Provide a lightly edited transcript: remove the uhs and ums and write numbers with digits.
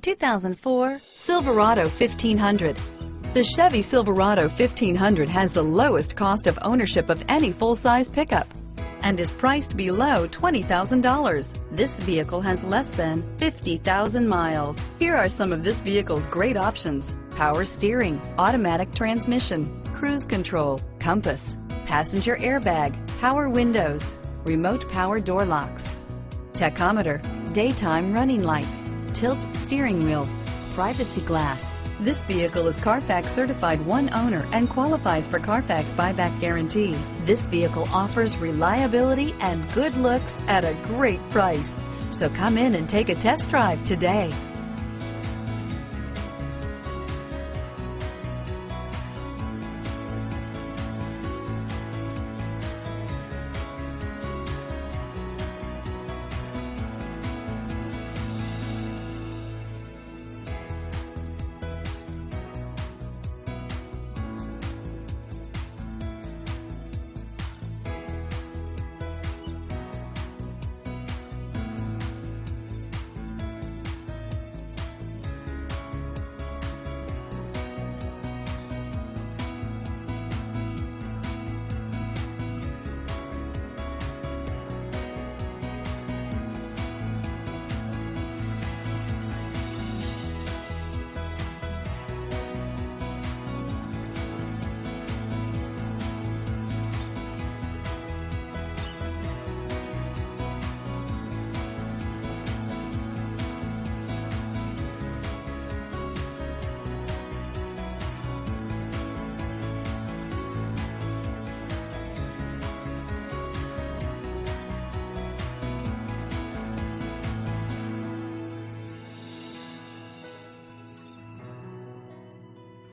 2004 Silverado 1500. The Chevy Silverado 1500 has the lowest cost of ownership of any full-size pickup and is priced below $20,000. This vehicle has less than 50,000 miles. Here are some of this vehicle's great options: power steering, automatic transmission, cruise control, compass, passenger airbag, power windows, remote power door locks, tachometer, daytime running lights, tilt steering wheel, privacy glass. This vehicle is Carfax certified one owner and qualifies for Carfax buyback guarantee. This vehicle offers reliability and good looks at a great price. So come in and take a test drive today.